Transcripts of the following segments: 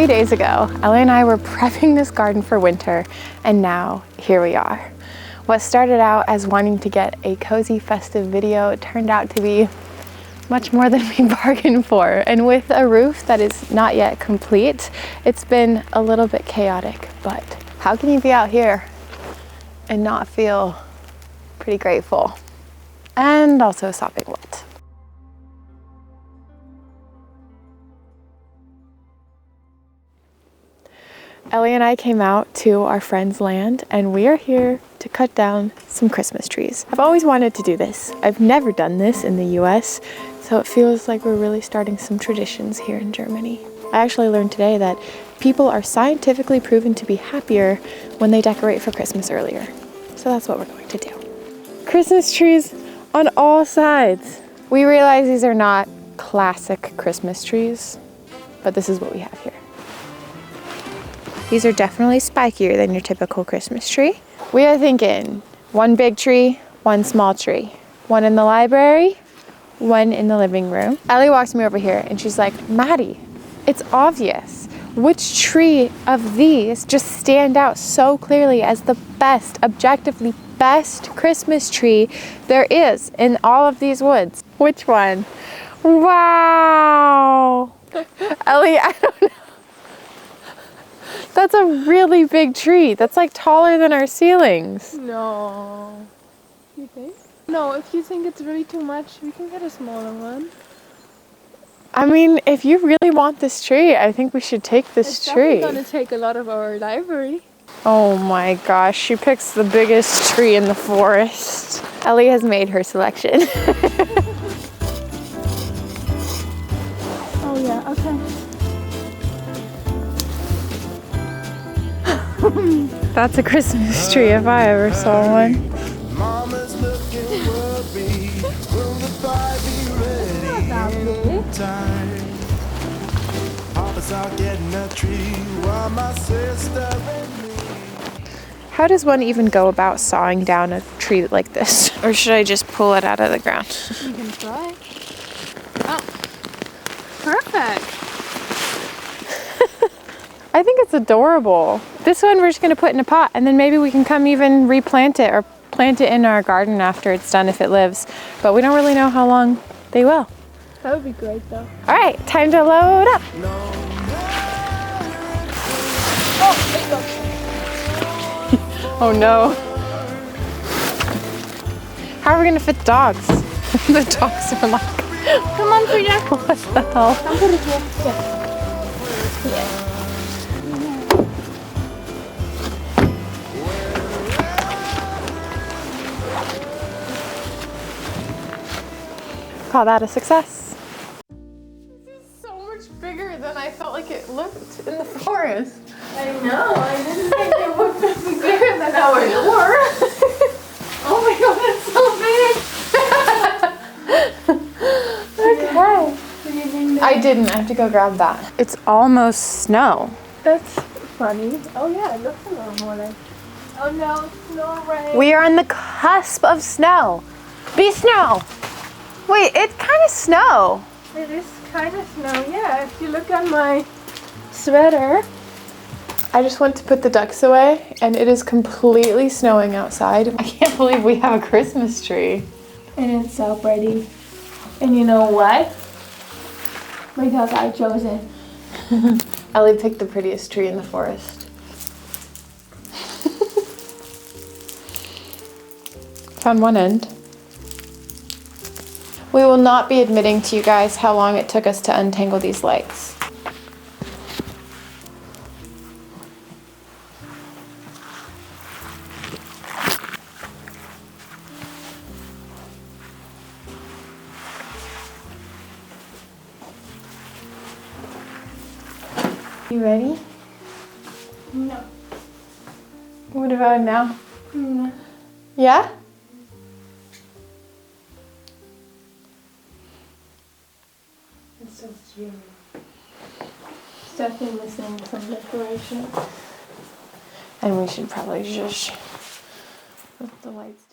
few days ago, Elli and I were prepping this garden for winter, and now here we are. What started out as wanting to get a cozy festive video turned out to be much more than we bargained for. And with a roof that is not yet complete, it's been a little bit chaotic, but how can you be out here and not feel pretty grateful and also sopping wet? Elli and I came out to our friend's land and we are here to cut down some Christmas trees. I've always wanted to do this. I've never done this in the US, so it feels like we're really starting some traditions here in Germany. I actually learned today that people are scientifically proven to be happier when they decorate for Christmas earlier. So that's what we're going to do. Christmas trees on all sides. We realize these are not classic Christmas trees, but this is what we have here. These are definitely spikier than your typical Christmas tree. We are thinking one big tree, one small tree. One in the library, one in the living room. Elli walks me over here and she's like, Maddie, it's obvious. Which tree of these just stand out so clearly as the best, objectively best Christmas tree there is in all of these woods? Which one? Wow. Elli, I don't know. That's a really big tree. That's like taller than our ceilings. No. You think? No, if you think it's really too much, we can get a smaller one. I mean, if you really want this tree, I think we should take this tree. It's definitely gonna take a lot of our library. Oh my gosh, she picks the biggest tree in the forest. Elli has made her selection. Oh yeah, okay. That's a Christmas tree if I ever saw one. Mama's looking worried. Will the pie be ready in time? Papa's out getting a tree while my sister and me. How does one even go about sawing down a tree like this? Or should I just pull it out of the ground? You can try. Oh, perfect. I think it's adorable. This one we're just gonna put in a pot and then maybe we can come even replant it or plant it in our garden after it's done if it lives. But we don't really know how long they will. That would be great though. All right, time to load up. Oh, there you go. Oh no. How are we gonna fit the dogs? The dogs are like, Come on, Frida. what the hell? Come put it here. Yeah. Call that a success. This is so much bigger than I felt like it looked in the forest. I know. I didn't think it would be bigger than our door. Oh my god, it's so big. Okay. I didn't. I have to go grab that. It's almost snow. That's funny. Oh yeah, it looks a little more like. Oh no, snow rain. We are on the cusp of snow. Be snow. Wait, it's kind of snow. It is kind of snow, yeah. If you look at my sweater. I just went to put the ducks away and it is completely snowing outside. I can't believe we have a Christmas tree. And it's so pretty. And you know what? Because I chose it. Elli picked the prettiest tree in the forest. Found one end. We will not be admitting to you guys how long it took us to untangle these lights. You ready? No. What about now? No. Yeah? It's so cute. It's definitely missing some decoration. And we should probably just put the lights.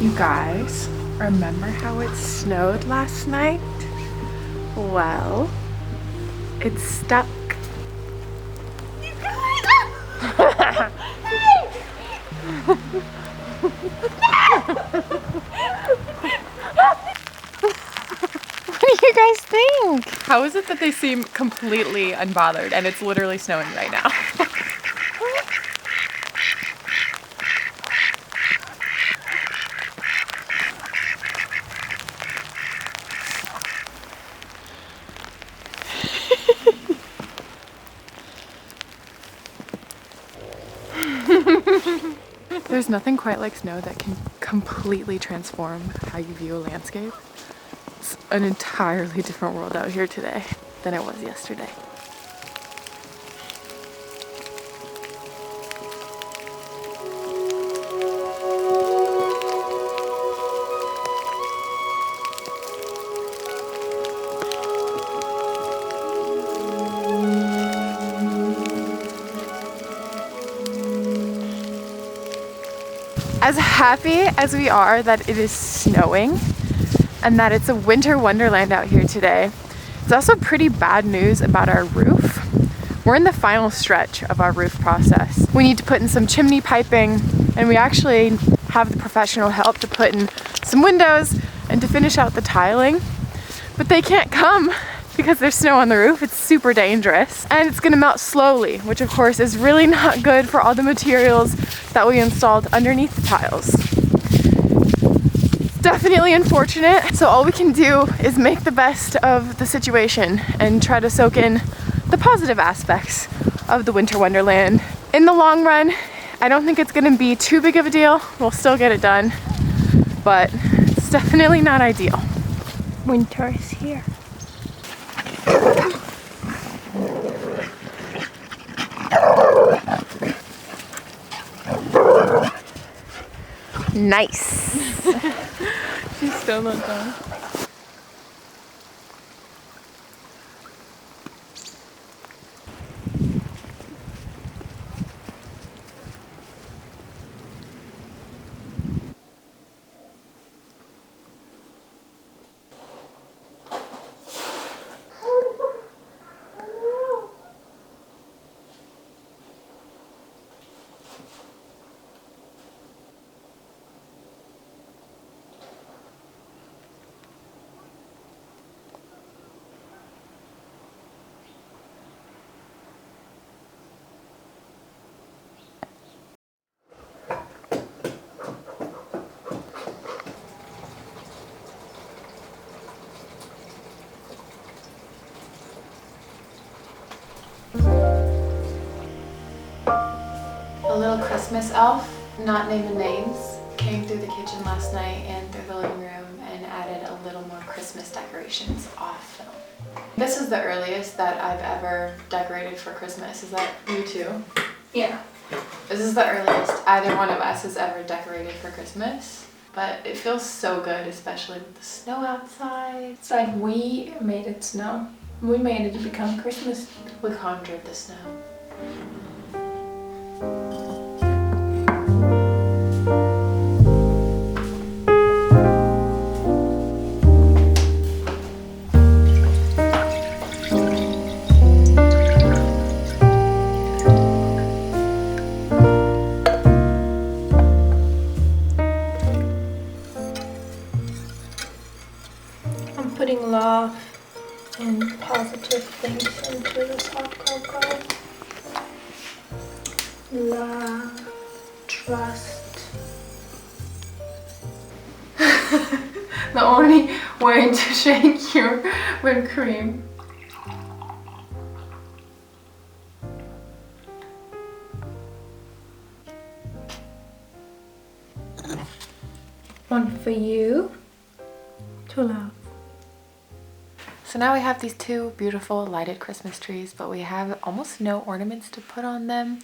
You guys, remember how it snowed last night? Well, it's stuck. You guys! What do you guys think? How is it that they seem completely unbothered and it's literally snowing right now? There's nothing quite like snow that can completely transform how you view a landscape. It's an entirely different world out here today than it was yesterday. As happy as we are that it is snowing and that it's a winter wonderland out here today, it's also pretty bad news about our roof. We're in the final stretch of our roof process. We need to put in some chimney piping, and we actually have the professional help to put in some windows and to finish out the tiling. But they can't come because there's snow on the roof. It's super dangerous and it's gonna melt slowly, which of course is really not good for all the materials that we installed underneath the tiles. It's definitely unfortunate. So all we can do is make the best of the situation and try to soak in the positive aspects of the winter wonderland. In the long run, I don't think it's gonna be too big of a deal. We'll still get it done, but it's definitely not ideal. Winter is here. Nice. She's still not done. A little Christmas elf, not naming names, came through the kitchen last night and through the living room and added a little more Christmas decorations off film. This is the earliest that I've ever decorated for Christmas. Is that you too? Yeah. This is the earliest either one of us has ever decorated for Christmas, but it feels so good, especially with the snow outside. It's like we made it snow. We made it become Christmas. We conjured the snow. Putting love and positive things into this hot cocoa. Love, trust. The only way to shake your whipped cream. One for you to love. So now we have these two beautiful lighted Christmas trees, but we have almost no ornaments to put on them.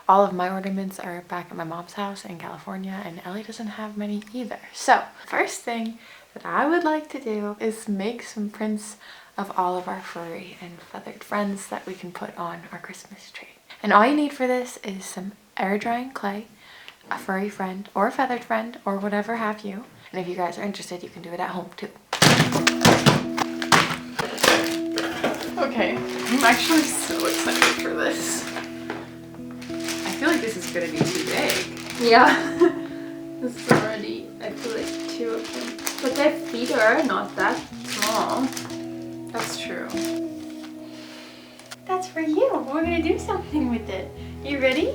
All of my ornaments are back at my mom's house in California, and Elli doesn't have many either. So first thing that I would like to do is make some prints of all of our furry and feathered friends that we can put on our Christmas tree. And all you need for this is some air drying clay, a furry friend or a feathered friend or whatever have you, And if you guys are interested, you can do it at home too. Okay, I'm actually so excited for this. I feel like this is gonna be too big. Yeah. This is already, I feel like 2 of them. But their feet are not that small. That's true. That's for you. We're gonna do something with it. You ready?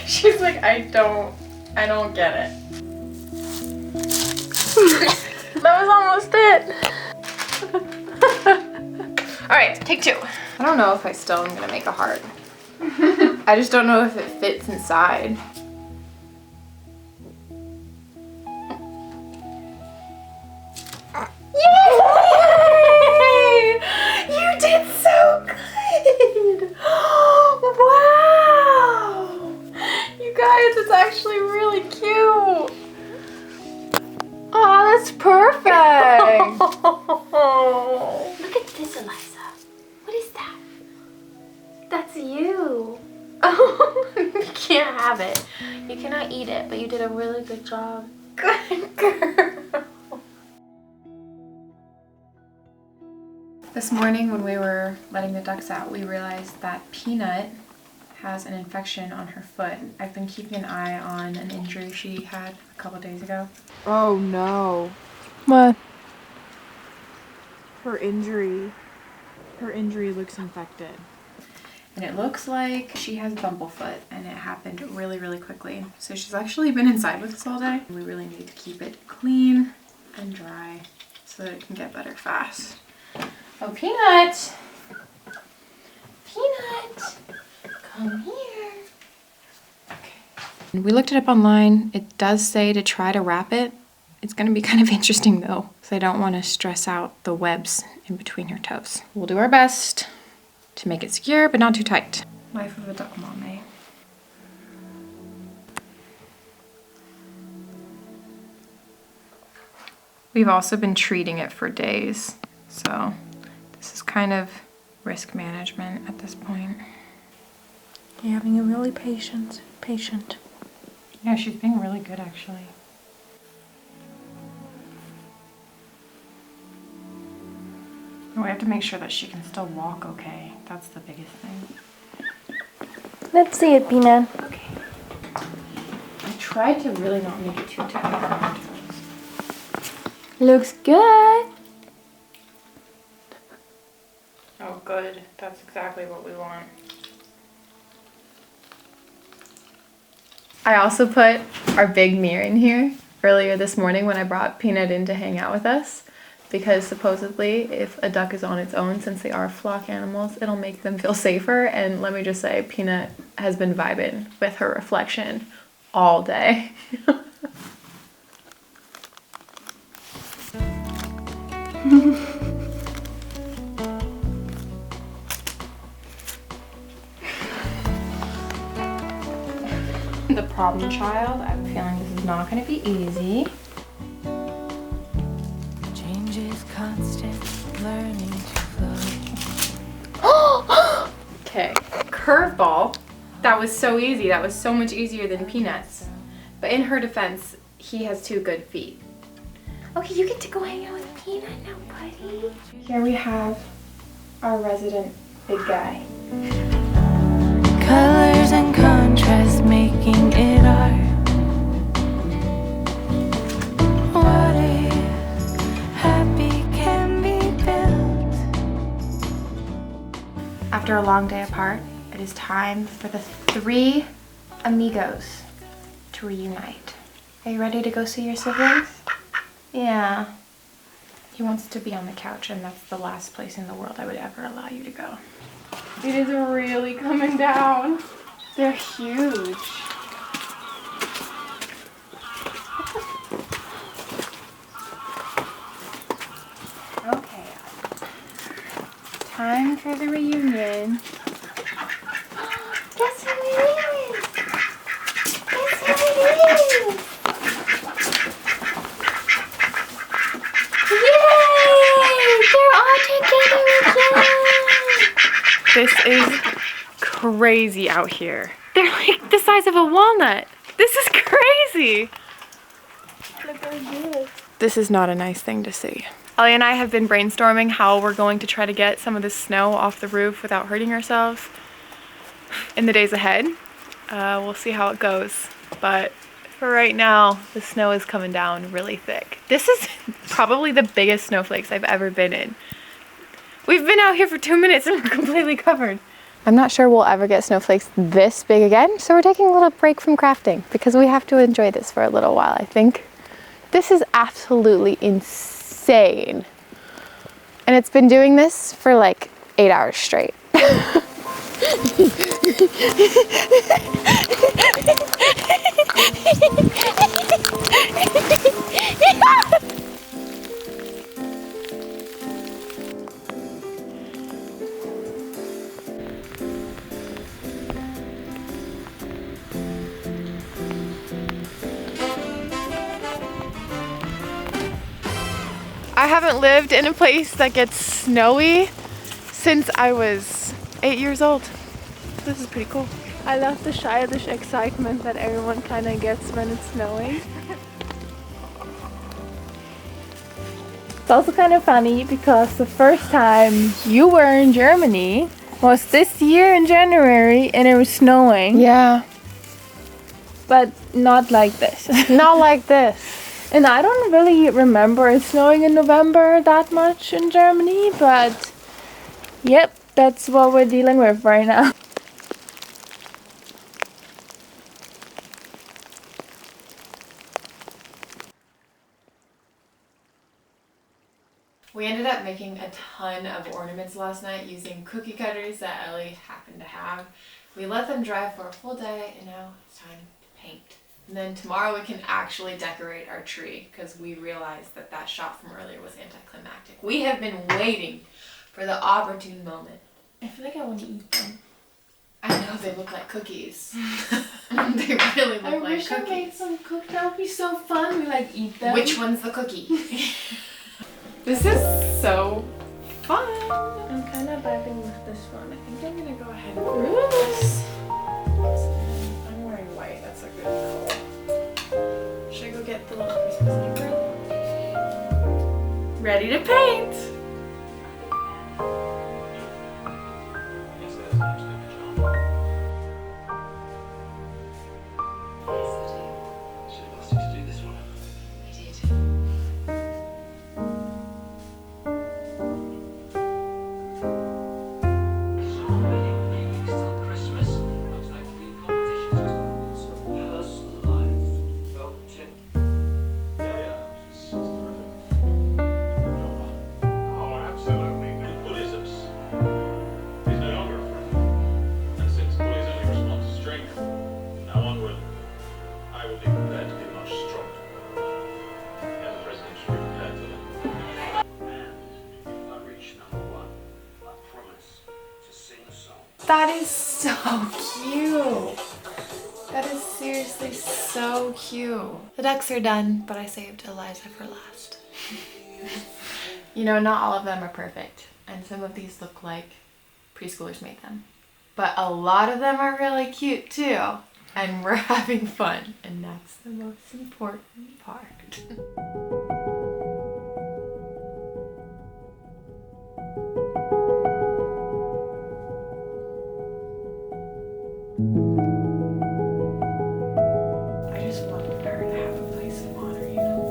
She's like, I don't get it. That was almost it. All right, take 2. I don't know if I still am gonna make a heart. I just don't know if it fits inside. Yay! You did so good! Wow! You guys, it's actually really cute. Oh, that's perfect. Look at this, Eliza. What is that? That's you. You can't have it. You cannot eat it, but you did a really good job. Good girl. This morning when we were letting the ducks out, we realized that Peanut has an infection on her foot. I've been keeping an eye on an injury she had a couple days ago. Oh no. What? Her injury looks infected. And it looks like she has bumblefoot, and it happened really, really quickly. So she's actually been inside with us all day. We really need to keep it clean and dry so that it can get better fast. Oh, Peanut! Peanut! Come here. Okay. We looked it up online. It does say to try to wrap it. It's gonna be kind of interesting though, because I don't want to stress out the webs in between her toes. We'll do our best to make it secure, but not too tight. Life of a duck mom, eh? We've also been treating it for days, so this is kind of risk management at this point. You're having a really patient. Yeah, she's being really good actually. We have to make sure that she can still walk okay. That's the biggest thing. Let's see it, Peanut. Okay. I tried to really not make it too tight on her toes. Looks good. Oh, good. That's exactly what we want. I also put our big mirror in here earlier this morning when I brought Peanut in to hang out with us. Because supposedly if a duck is on its own, since they are flock animals, it'll make them feel safer. And let me just say, Peanut has been vibing with her reflection all day. The problem child, I have a feeling this is not going to be easy. Constant learning to flow. Okay, curveball. That was so easy. That was so much easier than Peanut's. But in her defense, he has 2 good feet. Okay, you get to go hang out with Peanut now, buddy. Here we have our resident big guy. Colors and contrast making it art. What if happy can be built? After a long day apart, it is time for the 3 amigos to reunite. Are you ready to go see your siblings? Yeah. He wants to be on the couch, and that's the last place in the world I would ever allow you to go. It is really coming down. They're huge. Okay. Time for the reunion. Guess who it is? Guess who it is? Yay! They're all together again! This is crazy out here. They're like the size of a walnut. This is crazy. This is not a nice thing to see. Elli and I have been brainstorming how we're going to try to get some of the snow off the roof without hurting ourselves in the days ahead. We'll see how it goes. But for right now, the snow is coming down really thick. This is probably the biggest snowflakes I've ever been in. We've been out here for 2 minutes and we're completely covered. I'm not sure we'll ever get snowflakes this big again, so we're taking a little break from crafting because we have to enjoy this for a little while, I think. This is absolutely insane. And it's been doing this for like 8 hours straight. I haven't lived in a place that gets snowy since I was 8 years old. This is pretty cool. I love the childish excitement that everyone kind of gets when it's snowing. It's also kind of funny because the first time you were in Germany was this year in January and it was snowing. Yeah. But not like this. Not like this. And I don't really remember it snowing in November that much in Germany, but yep, that's what we're dealing with right now. We ended up making a ton of ornaments last night using cookie cutters that Elli happened to have. We let them dry for a full day and now it's time to paint. And then tomorrow we can actually decorate our tree because we realized that that shot from earlier was anticlimactic. We have been waiting for the opportune moment. I feel like I want to eat them. I know they look like cookies. They really look I like wish cookies. I made some cookies. That would be so fun. We like eat them. Which one's the cookie? This is so fun. I'm kind of vibing with this one. I think I'm gonna go ahead and do this. I'm wearing white. That's a good color. Should I go get the little Christmas apron? Ready to paint. That is so cute. That is seriously so cute. The ducks are done, but I saved Eliza for last. You know, not all of them are perfect, and some of these look like preschoolers made them. But a lot of them are really cute too, and we're having fun, and that's the most important part. I just want her to have a place of honor, you know?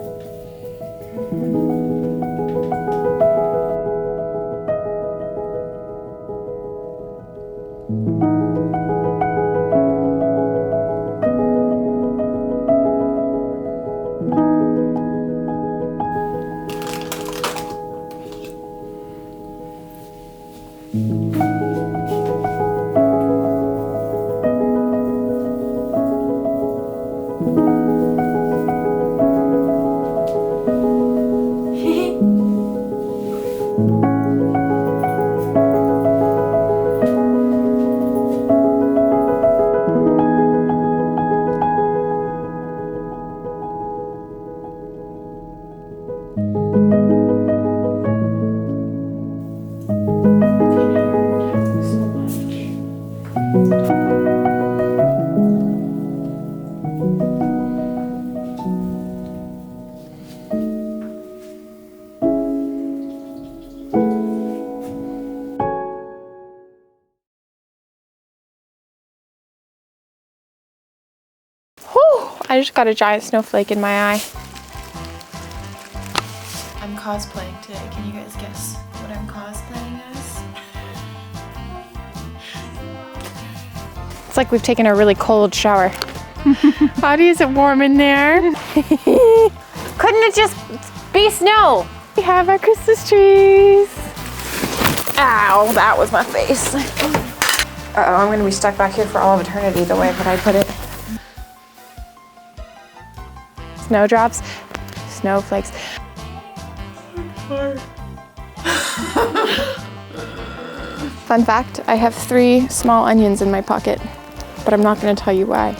I just got a giant snowflake in my eye. I'm cosplaying today. Can you guys guess what I'm cosplaying as? It's like we've taken a really cold shower. Ottie, is it warm in there? Couldn't it just be snow? We have our Christmas trees. Ow, that was my face. Uh-oh, I'm gonna be stuck back here for all of eternity the way that I put it. Snowdrops, snowflakes. Fun fact, I have 3 small onions in my pocket, but I'm not gonna tell you why.